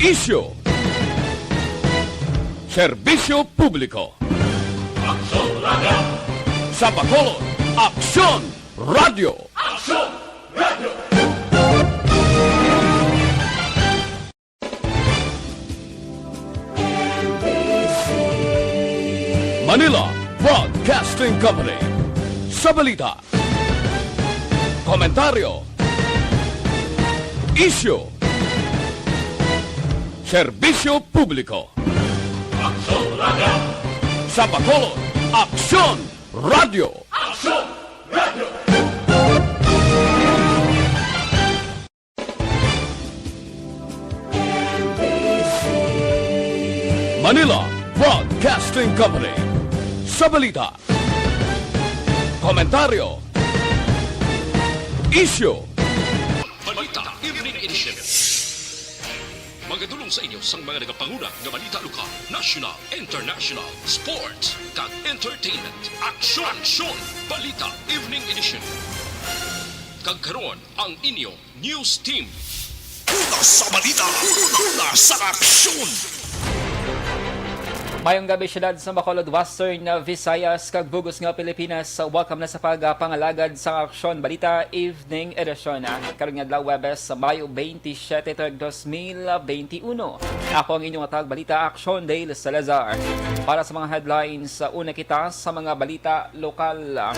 Isyo. Serbisyo publiko. Aksyon Radio! Sa Bacolod, Aksyon Radio. Aksyon Radio! Manila Broadcasting Company. Sa balita. Komentaryo. Isyo. Serbisyo publiko. Aksyon Radio! Sa Bacolod, Aksyon Radio. Aksyon Radio! Manila Broadcasting Company. Sa balita. Komentaryo. Isyo. Balita Evening Edition. Magadulong sa inyo sang mga nagapanguna ng balita lokal, national, international, sports, kag entertainment. Aksyon! Balita Evening Edition. Kagkaroon ang inyo news team. Una sa balita, una sa aksyon. Mayong gabi syudad sa Bacolod, Western Visayas, kag bugos nga Pilipinas. Welcome na sa pagpangalagad sa Aksyon Balita Evening Edition. Karong adlaw Webes, Mayo 27, 2021. Ako ang inyong atag balita, Aksyon Dale Salazar. Para sa mga headlines, una kita sa mga balita lokal.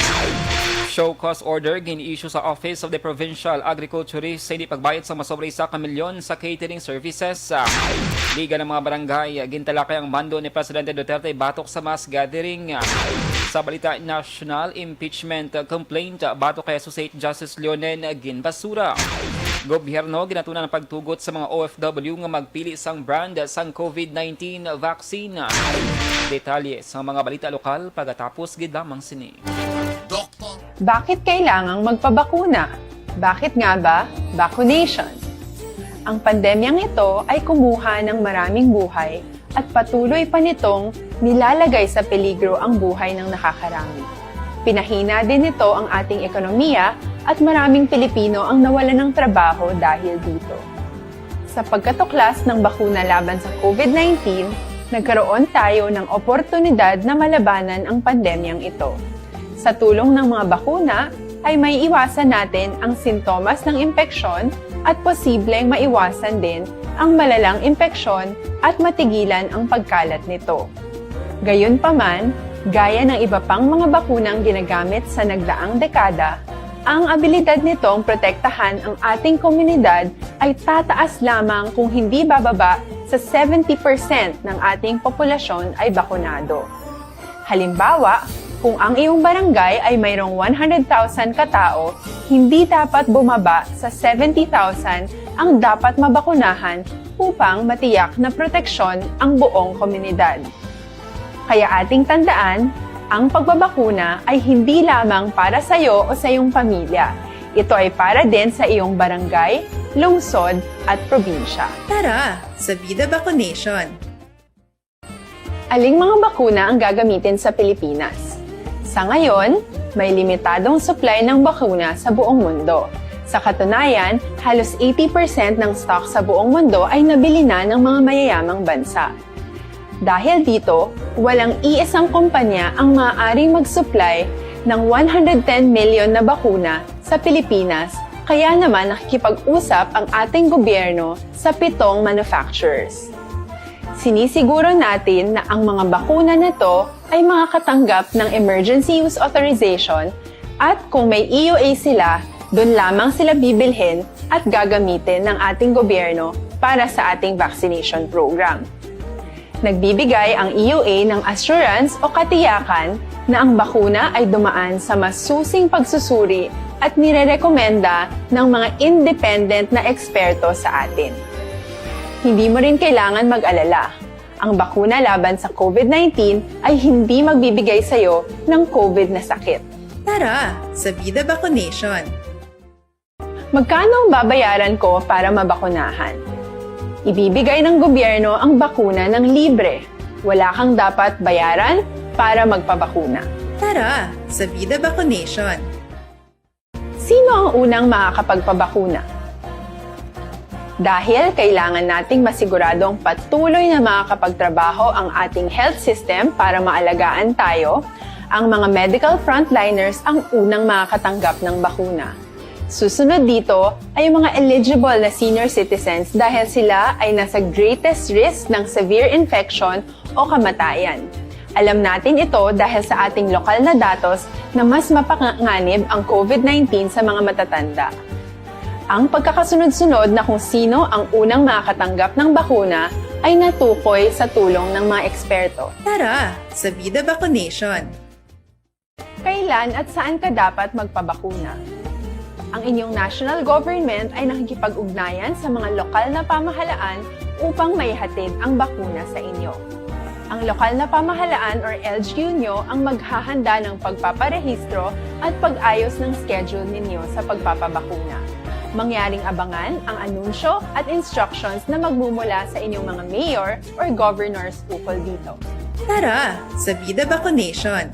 Show cause order gini-issue sa Office of the Provincial Agriculturist sa hindi pagbayad sa masobra 1 milyon sa catering services. Liga ng mga barangay, gintalakay ang mando ni Presidente Duterte batok sa mass gathering. Sa balita national, impeachment complaint batok kay Associate Justice Leonen ginbasura. Gobyerno ginatunan ang pagtugot sa mga OFW nga magpili sang brand sang COVID-19 vaccine. Detalye sa mga balita lokal pagkatapos gid lamang sini. Bakit kailangang magpabakuna? Bakit nga ba vaccination? Ang pandemyang ito ay kumuha ng maraming buhay at patuloy pa nitong nilalagay sa peligro ang buhay ng nakakarami. Pinahina din nito ang ating ekonomiya at maraming Pilipino ang nawalan ng trabaho dahil dito. Sa pagkatuklas ng bakuna laban sa COVID-19, nagkaroon tayo ng oportunidad na malabanan ang pandemyang ito. Sa tulong ng mga bakuna, ay may iwasan natin ang sintomas ng impeksyon at posibleng maiwasan din ang malalang impeksyon at matigilan ang pagkalat nito. Gayunpaman, gaya ng iba pang mga bakunang ginagamit sa nagdaang dekada, ang abilidad nitong protektahan ang ating komunidad ay tataas lamang kung hindi bababa sa 70% ng ating populasyon ay bakunado. Halimbawa, kung ang iyong barangay ay mayroong 100,000 katao, hindi dapat bumaba sa 70,000 ang dapat mabakunahan upang matiyak na proteksyon ang buong komunidad. Kaya ating tandaan, ang pagbabakuna ay hindi lamang para sa iyo o sa iyong pamilya. Ito ay para din sa iyong barangay, lungsod at probinsya. Tara, sa Vida Vaccination! Aling mga bakuna ang gagamitin sa Pilipinas? Sa ngayon, may limitadong supply ng bakuna sa buong mundo. Sa katunayan, halos 80% ng stock sa buong mundo ay nabili na ng mga mayayamang bansa. Dahil dito, walang iisang kumpanya ang maaaring mag-supply ng 110 million na bakuna sa Pilipinas, kaya naman nakikipag-usap ang ating gobyerno sa 7 manufacturers. Sinisiguro natin na ang mga bakuna na to ay makakatanggap ng Emergency Use Authorization at kung may EUA sila, doon lamang sila bibilhin at gagamitin ng ating gobyerno para sa ating vaccination program. Nagbibigay ang EUA ng assurance o katiyakan na ang bakuna ay dumaan sa masusing pagsusuri at nirerekomenda ng mga independent na eksperto sa atin. Hindi mo rin kailangan mag-alala. Ang bakuna laban sa COVID-19 ay hindi magbibigay sa iyo ng COVID na sakit. Tara, sa Vida Vaccination! Magkano ang babayaran ko para mabakunahan? Ibibigay ng gobyerno ang bakuna ng libre. Wala kang dapat bayaran para magpabakuna. Tara, sa Vida Vaccination! Sino ang unang makakapagpabakuna? Dahil kailangan nating masiguradong patuloy na makakapagtrabaho ang ating health system para maalagaan tayo, ang mga medical frontliners ang unang makakatanggap ng bakuna. Susunod dito ay yung mga eligible na senior citizens dahil sila ay nasa greatest risk ng severe infection o kamatayan. Alam natin ito dahil sa ating lokal na datos na mas mapanganib ang COVID-19 sa mga matatanda. Ang pagkakasunod-sunod na kung sino ang unang makakatanggap ng bakuna ay natukoy sa tulong ng mga eksperto. Tara, sa Vida Vaccination! Kailan at saan ka dapat magpabakuna? Ang inyong national government ay nakikipag-ugnayan sa mga lokal na pamahalaan upang maihatid ang bakuna sa inyo. Ang lokal na pamahalaan or LGU nyo ang maghahanda ng pagpaparehistro at pag-ayos ng schedule ninyo sa pagpapabakuna. Mangyaring abangan ang anunsyo at instructions na magmumula sa inyong mga mayor or governors ukol dito. Tara, sa Vida Vaccination!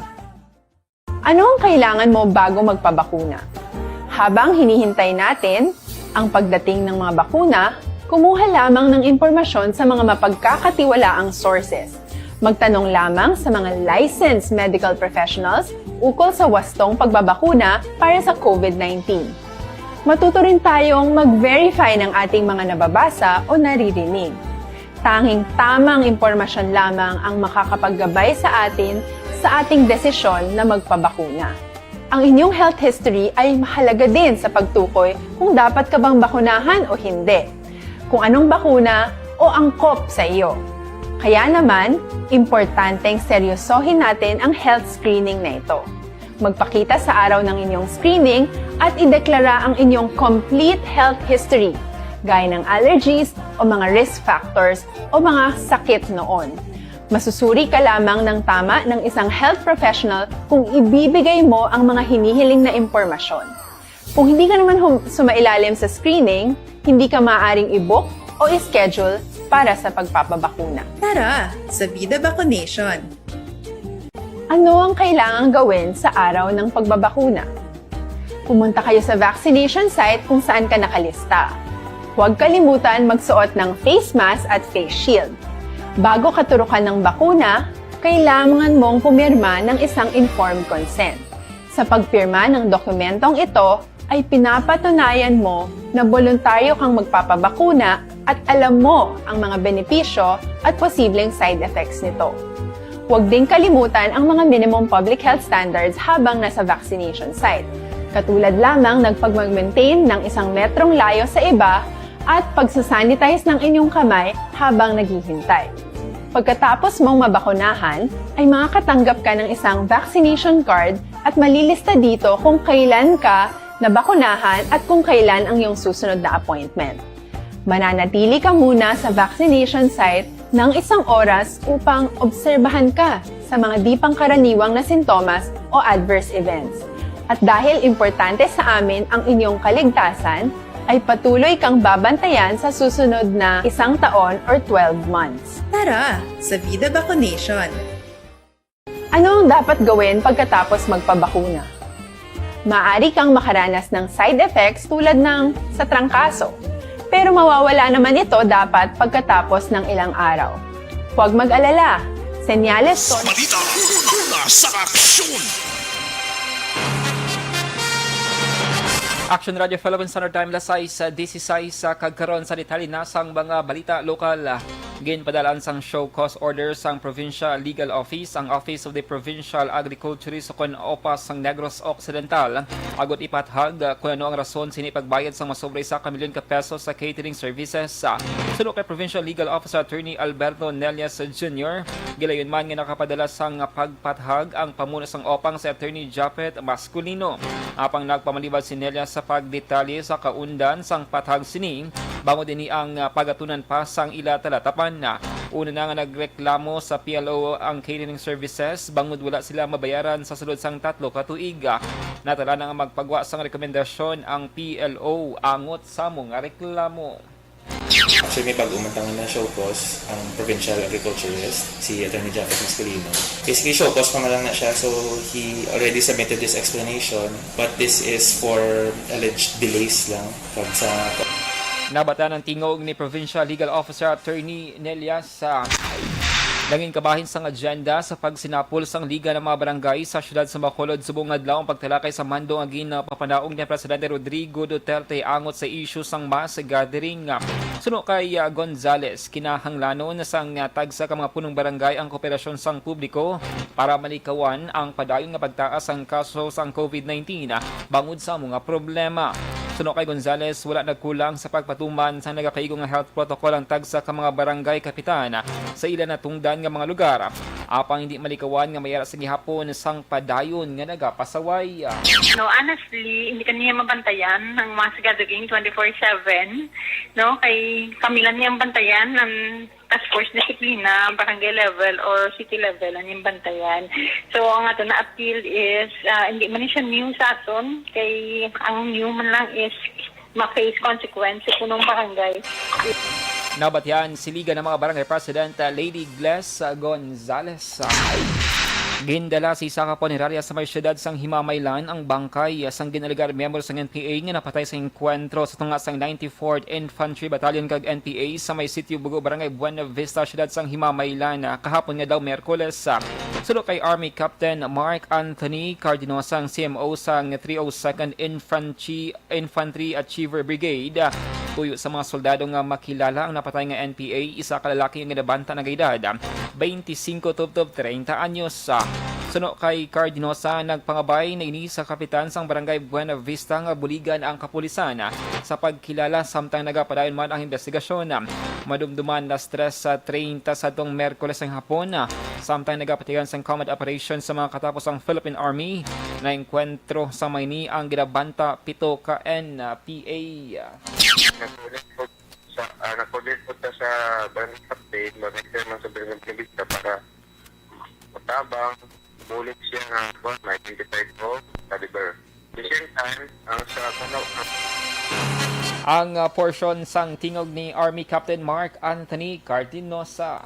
Ano ang kailangan mo bago magpabakuna? Habang hinihintay natin ang pagdating ng mga bakuna, kumuha lamang ng impormasyon sa mga mapagkakatiwalaang sources. Magtanong lamang sa mga licensed medical professionals ukol sa wastong pagbabakuna para sa COVID-19. Matuto rin tayong mag-verify ng ating mga nababasa o naririnig. Tanging tamang impormasyon lamang ang makakapaggabay sa ating desisyon na magpabakuna. Ang inyong health history ay mahalaga din sa pagtukoy kung dapat ka bang bakunahan o hindi, kung anong bakuna o angkop sa iyo. Kaya naman, importanteng seryosohin natin ang health screening na ito. Magpakita sa araw ng inyong screening at ideklara ang inyong complete health history, gaya ng allergies o mga risk factors o mga sakit noon. Masusuri ka lamang ng tama ng isang health professional kung ibibigay mo ang mga hinihiling na impormasyon. Kung hindi ka naman sumailalim sa screening, hindi ka maaaring i-book o i-schedule para sa pagpapabakuna. Tara, sa Vida Vaccination! Ano ang kailangang gawin sa araw ng pagbabakuna? Pumunta kayo sa vaccination site kung saan ka nakalista. Huwag kalimutan magsuot ng face mask at face shield. Bago katurukan ng bakuna, kailangan mong pumirma ng isang informed consent. Sa pagpirma ng dokumentong ito, ay pinapatunayan mo na voluntaryo kang magpapabakuna at alam mo ang mga benepisyo at posibleng side effects nito. Huwag din kalimutan ang mga minimum public health standards habang nasa vaccination site. Katulad lamang nagpag-maintain ng 1 metrong layo sa iba at pagsasanitize ng inyong kamay habang naghihintay. Pagkatapos mong mabakunahan, ay makakatanggap ka ng isang vaccination card at malilista dito kung kailan ka nabakunahan at kung kailan ang iyong susunod na appointment. Mananatili ka muna sa vaccination site ng 1 oras upang obserbahan ka sa mga di pangkaraniwang na sintomas o adverse events. At dahil importante sa amin ang inyong kaligtasan, ay patuloy kang babantayan sa susunod na 1 taon or 12 months. Tara, sa Vida Vaccination! Ano ang dapat gawin pagkatapos magpabakuna? Maaari kang makaranas ng side effects tulad ng sa trangkaso, pero mawawala naman ito dapat pagkatapos ng ilang araw. Huwag mag-alala, senyales to... Balita mula sa aksyon! Aksyon Radio Philippines Standard Time lasay sa 16 sa kagkaroon sa detalye nasang mga balita lokal. Ginpadalaan sang show cause order sang Provincial Legal Office, ang Office of the Provincial Agriculturist kon OPAS sang Negros Occidental. Agot ipathag kung ano ang rason sini pagbayad sang masobre sa kamilyon ka pesos sa catering services. Suno kay Provincial Legal Officer Attorney Alberto Nelias Jr. Gilayon man nga nakapadala sang pagpathag ang pamuno sang OPANG sa Attorney Japet Masculino. Apang nagpamalibad si Nelias sa pagdetalye sa kaundan sang pathag sini, bango din ang pagatunan pa sang ila talatapan na. Una na nga nagreklamo sa PLO ang catering services, bangod wala sila mabayaran sa sulod sang 3 ka tuig. Natala na nga magpagwa sang rekomendasyon ang PLO angot sa mga reklamo. Actually, may pag-umantangan na show cause ang provincial agriculturist, si Attorney Japet Masculino. Basically, show cause pa nga lang na siya, so he already submitted this explanation, but this is for alleged delays lang pag sa... Nabata ng tingog ni Provincial Legal Officer Attorney Nelia sa langin kabahin sang agenda sa pagsinapol sang Liga ng mga Barangay sa siyudad sa Bacolod subong adlaw ang pagtalakay sa mando ang ginapapanaog ni Presidente Rodrigo Duterte angot sa issue sang mass gathering. Suno kay Gonzales, kinahanglanon na sang tagsa ka mga punong barangay ang kooperasyon sang publiko para malikawan ang padayon nga pagtaas ang kaso sang COVID-19 bangod sa mga problema. Suno kay Gonzales, wala nagkulang sa pagpatuman sa nagakaigong nga health protocol ang tagsa ka mga barangay kapitan sa ilan na tungdan nga mga lugar. Apang hindi malikawan nga mayara sa gihapon sang padayon nga nagapasaway. No, honestly, hindi kaniya mabantayan ng mass gathering 24/7. No, kay kami lang niyang bantayan ng task force disiplina, barangay level or city level ang yung bantayan. So, ang ato na appeal is, hindi man siya new sa aton, kay ang new man lang is ma-face consequence sa punong barangay. Nabatyan si Liga ng mga Barangay President Lady Gles Gonzales. Gindala si isa ka punerarya sa may siyudad sang Himamaylan ang bangkay sang ginaligar miyembro sang NPA nga napatay sa enkwentro sa tunga sang 94th Infantry Battalion kag NPA sa may sitio Bugo Barangay Buena Vista siyudad sang Himamaylan kahapon nga daw Miyerkules. Sulo kay Army Captain Mark Anthony Cardinosa ang CMO sang 302nd Infantry Achiever Brigade. Tuyo sa mga soldado nga makilala ang napatay nga NPA, isa ka lalaki nga nabanta na edad 25 to 30 anyos. Suno kay Cardinosa, nagpangabay na ini sa kapitan sang Barangay Buena Vista nga buligan ang kapulisan sa pagkilala samtang nagapadayon man ang investigasyon. Madumduman na stress sa 30 sa tong Miyerkules ng hapon samtang nagapatigan sang combat operation sa mga katapos ang Philippine Army na enkwentro sa Mayni ang ginabanta 7 ka NPA. Nakulit po sa barangay captain, mag-enter man sa barangay Balita para matabang, mulit siya nga po, 1955 volt caliber. At the same time, ang sa ang portion sang tingog ni Army Captain Mark Anthony Cardinosa.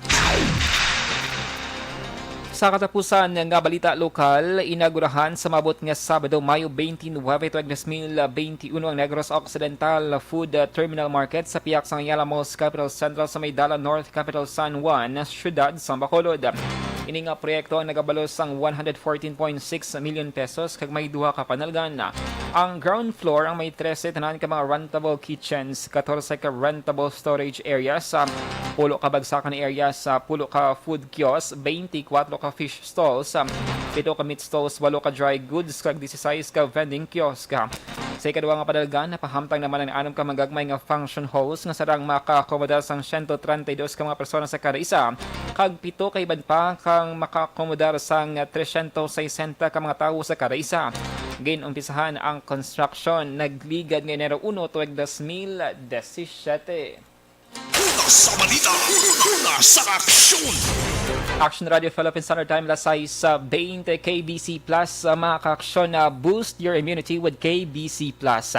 Sa katapusan nga balita lokal, inagurahan sa mabot nga Sabado, Mayo 29, 2021 ang Negros Occidental Food Terminal Market sa piyak sa Ayala Malls Capital Central sa Maydala North Capital San Juan, siyudad sa Bacolod. Ini nga proyekto ang nagabalo sang 114.6 million pesos kag may duha ka panalgan. Ang ground floor ang may 13 tanan ka mga rentable kitchens, 14 ka rentable storage areas, 10 ka bagsakan areas, 10 ka food kiosk, 24 ka fish stalls, 7 ka meat stalls, 8 ka dry goods, kag 16 ka vending kiosk. Sa ikaduha nga padalgan, napahamtang naman ang 6 ka magagmay nga function halls nga sarang makakomodar sang 132 ka mga persona sa kada isa, kag 7 ka iban pa kang makakomodar sang 360 ka mga tawo sa kada isa. Ginumpisahan ang construction nagligad ng Enero 1 tuwag 2017. Una sa balita, una sa aksyon. Action Radio Philippines Standard Time alas 6:20 KBC Plus, mga ka-aksyon na boost your immunity with KBC Plus.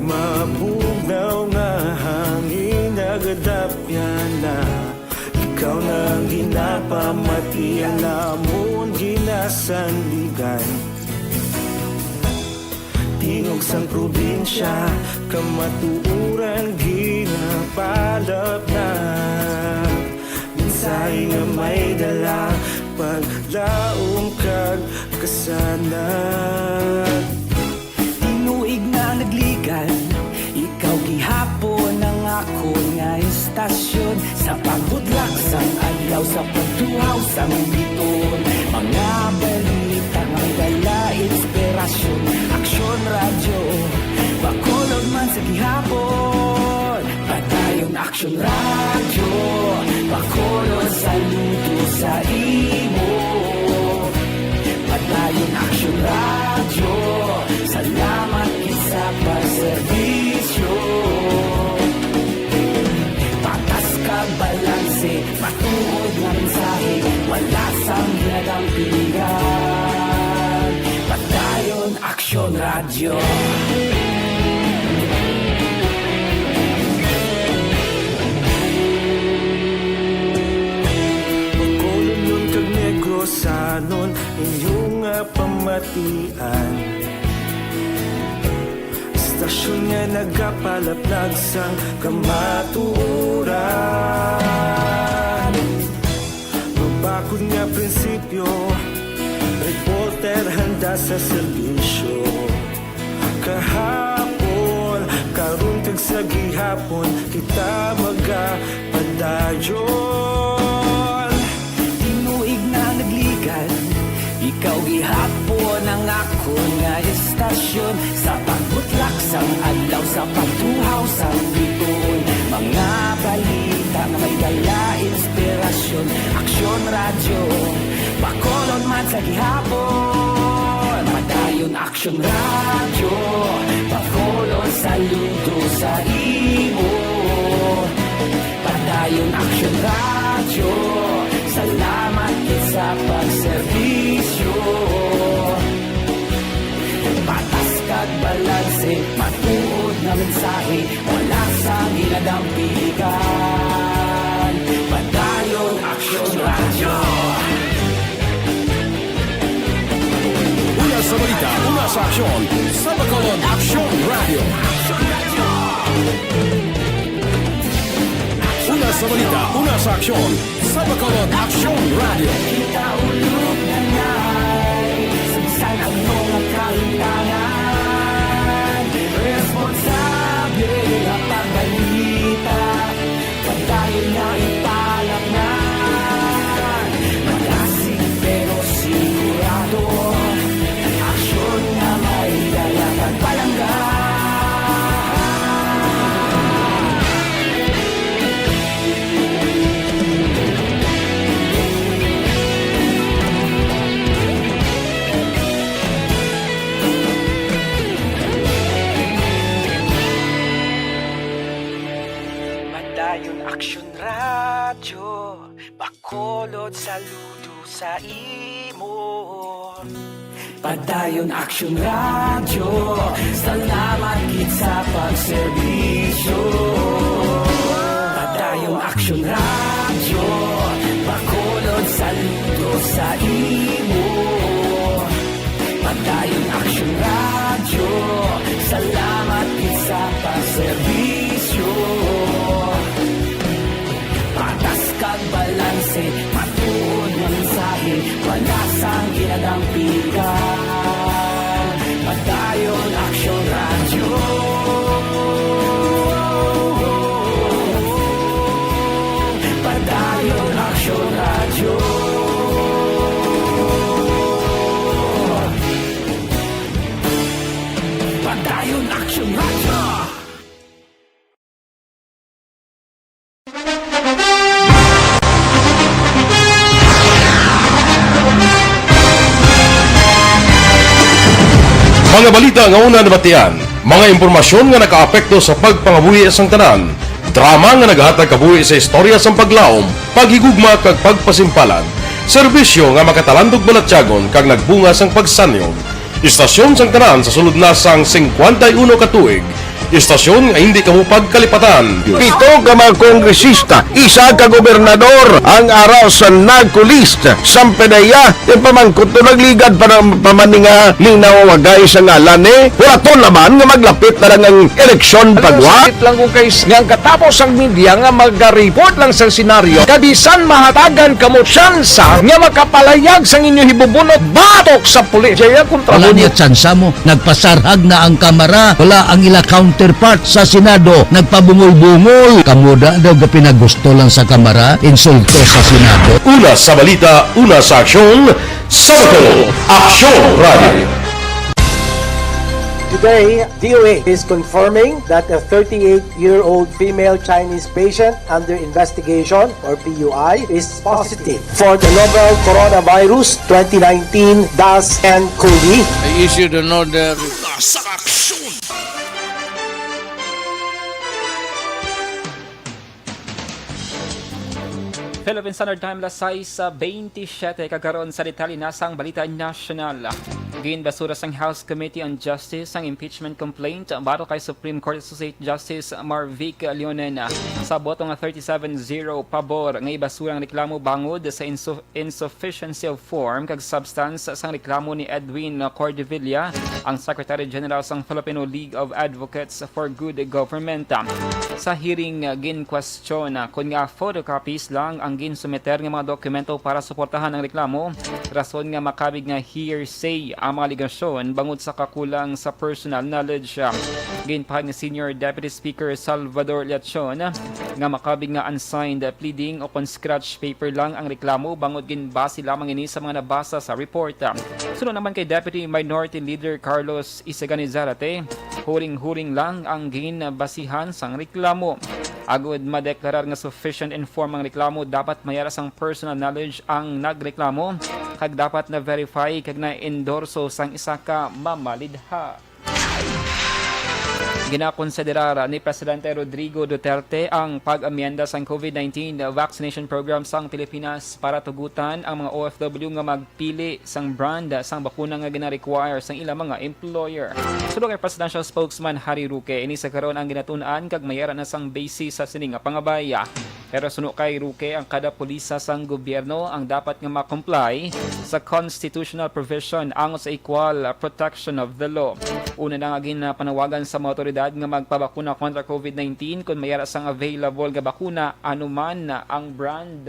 Mabugaw nga hangin nagadapyan na ikaw nang ginapamatian namon ginasandigan. Tingog sang probinsya kamatuuran ginapalap na minsay nga may dala paglaom kag kasanan. Tinuig na nagligan, ikaw gihapon ang ako nga istasyon sa paghudlak sang adlaw sa pagtuhaw sang biton. Mga balita nga dala inspirasyon, Aksyon Radio, Bacolod man sa gihapon. Padayon Aksyon Radio, Bacolod saludo sa imo. Padayon Aksyon Radio, salamat isa pagserbisyo. Patas ka balanse, matuod na mensahe, wala sang ginagaang pilihan. Aksyon Radio. Makulong nun kag negrosanon inyong pamatian. Istasyon nga nagapalaplag sang kamaturan. Mabakod nga prinsipyo, reporter handa sa serbisyo. Kahapon, karun kag sa gihapon, kita magapadayon. Tinuig na nagligan, ikaw gihapon ang ako nga estasyon. Sa pagbutlak sang adlaw, sa pagtuhaw sang bituon, mga balita na may dala inspirasyon. Aksyon Radio, bakolon man sa gihapon. Padayon Aksyon Radio, bakolon saludo sa imo. Padayon Aksyon Radio, salamat kit sa pagserbisyo. Patas kag balanse, matuod na mensahe, wala sa ginadampikan. Padayon Aksyon Radio. Una sa balita, una sa aksyon, sa Bacolod Aksyon Radio. Una sa balita, una sa aksyon, sa Bacolod Aksyon Radio. Kita ulog na na'y Saan ang mga kahintangan, responsable na pagbalita, pagdayo na ipalaknan. Malasig pero sigurado, aksyon na may dalagang palanggan. Padayon Aksyon Radio, bakolod saludo sa imo. Padayon Aksyon Radio, salamat kit sa pagserbisyo. Padayon Aksyon Radio, bakolod saludo sa imo. Padayon Aksyon Radio, salamat kit sa pagserbisyo. Patas kag balanse, matuod na mensahe, wala sang ginadampikan. Padayon Aksyon Radio. Padayon Aksyon Radio. Padayon Aksyon Radio. Mga balita nga una nabatian, mga impormasyon nga nakaapekto sa pagpangabuhi sang tanan, drama nga nagahatag kabuhi sa istorya sang paglaom, paghigugma kag pagpasimpalan, serbisyo nga makatalandog balatyagon kag nagbunga sang pagsanyog, istasyon sang tanan sa sulod na sang 51 katuig, istasyon nga hindi kamupag kalipatan. Pito ka mga kongresista, isa ka gobernador ang araw sa nagkulist sa pedaya pamangkot to nagligad para pamaninga linaw wagay sa ngalan wala naman nga maglapit na lang ang eleksyon pagwa. Sakit lang kung kays nga katapos ang media nga mag-report lang sa senaryo kabisan mahatagan kamo tsansa nga makapalayag sa inyo hibubunot batok sa pulis. Kaya kontra wala niya tsansa mo, nagpasarhag na ang kamera, wala ang ila counterpart sa Senado, nagpabungol-bungol. Kamuda daw ga pinagusto lang sa kamera, insulto sa Senado. Una sa balita, una sa aksyon, sa Bacolod Aksyon Radio. Today, DOA is confirming that a 38-year-old female Chinese patient under investigation, or PUI, is positive for the novel coronavirus 2019-10-CoV. I issued an order. Sa aksyon! Philippine Standard Time, 6:27 kagaron sa detalye nasang balita nasyonal. Ginbasura sang House Committee on Justice ang impeachment complaint bago kay Supreme Court Associate Justice Marvic Leonen sa botong 37-0 pabor nga ibasura ang reklamo bangod sa insufficiency of form kag substance sang reklamo ni Edwin Cordevilla, ang Secretary General sang Filipino League of Advocates for Good Government. Sa hearing gin-question kung nga photocopies lang ang gin-sumeter nga mga dokumento para suportahan ang reklamo, rason nga makabig nga hearsay ang mga aligasyon bangod sa kakulang sa personal knowledge. Ginpahag ni Senior Deputy Speaker Salvador Leachon nga makabig nga unsigned pleading upon scratch paper lang ang reklamo bangod ginbase lamang ini sa mga nabasa sa report. Sunod naman kay Deputy Minority Leader Carlos Isaganizarate, huring-huring lang ang ginbasihan sang reklamo. Agud madeklarar nga sufficient inform ang reklamo, dapat mayara sang personal knowledge ang nagreklamo kag dapat na verify kag na endorso sang isa ka mamalidha. Ginakonsiderar ni Presidente Rodrigo Duterte ang pag-amyenda sang COVID-19 vaccination program sang Pilipinas para tugutan ang mga OFW nga magpili sang brand sang bakuna nga gina-require sang ilang mga employer. Sulod kay Presidential Spokesman Harry Roque, ini sa karon ang ginatun-an kag mayara na sang basis sa sining nga pangabaya. Pero suno kay Roque, ang kada pulisa sang gobyerno ang dapat nga ma-comply sa constitutional provision ango sa equal protection of the law. Una na nga panawagan sa mga otoridad nga magpabakuna kontra COVID-19 kung mayara sang available nga bakuna anuman ang brand.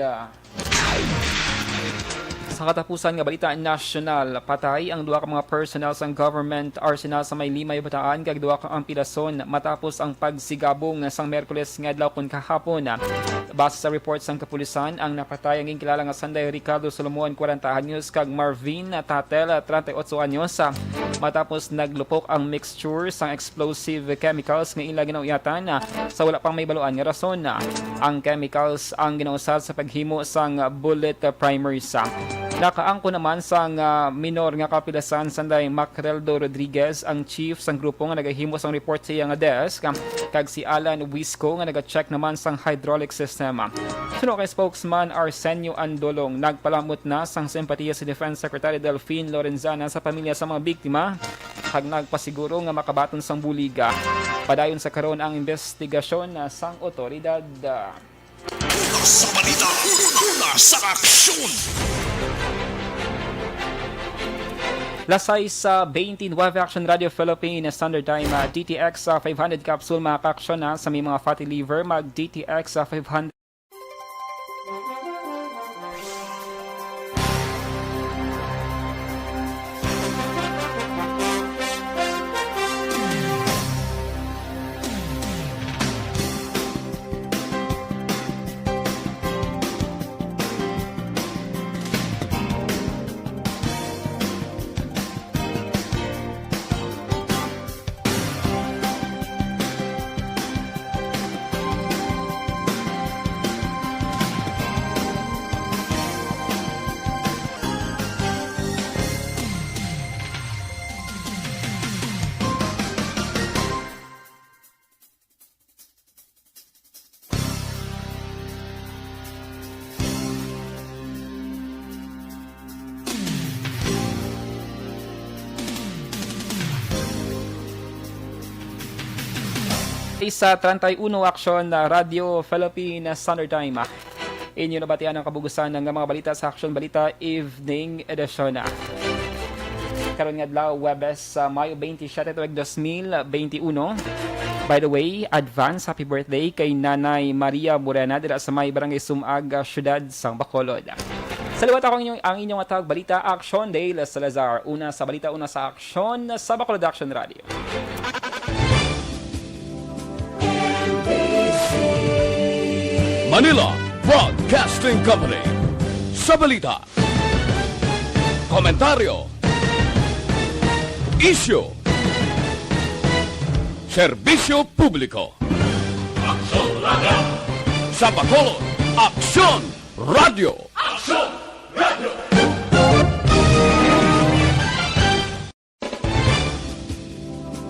Sa katapusan nga balita national, patay ang duha ka mga personnel sang government arsenal sa Limay Bataan kag duha ka ampilason matapos ang pagsigabong sang Miyerkules nga adlaw kun kahapon. Base sa report sang kapulisan, ang napatay ang kilala nga Sanday Ricardo Solomon 40 anyos kag Marvin Tatel 38 anyos matapos naglupok ang mixture sang explosive chemicals nga ila ginauyatan sa wala pang may baluan nga rason. Ang chemicals ang ginausad sa paghimo sang bullet primers. Nakaangko naman sang minor nga kapilasan Sanday Macreldo Rodriguez, ang chief sang grupo nga nagahimo sang report sa iyang desk, kag si Alan Wisco nga naga-check naman sang hydraulic system. Suno kay spokesman Arsenio Andolong, nagpalamot na sang simpatiya si Defense Secretary Delphine Lorenzana sa pamilya sa mga biktima kag nagpasiguro nga makabaton sang buliga. Padayon sa karon ang investigasyon sang otoridad. Sa balita, una sa aksyon! Lasay sa 29 Action Radio Philippines Standard Time, DTX 500 capsule mga ka-aksyon sa may mga fatty liver, mag DTX 500. Sa 31 Aksyon Radio Philippines Standard Time, inyo nabatian ang kabugusan ng mga balita sa Aksyon Balita Evening Edition. Karon nga adlaw Webes sa Mayo 27, 2021. By the way, advance happy birthday kay Nanay Maria Morena dira sa may Barangay Sumag, Syudad sang Bacolod. Salawat ako ang inyong atawag balita Aksyon Day Salazar. Una sa balita, una sa Aksyon sa Bacolod Action Radio. Manila Broadcasting Company. Sa balita, komentaryo, isyu, serbisyo publiko. Aksyon Radio! Sa Bacolod, Aksyon Radio!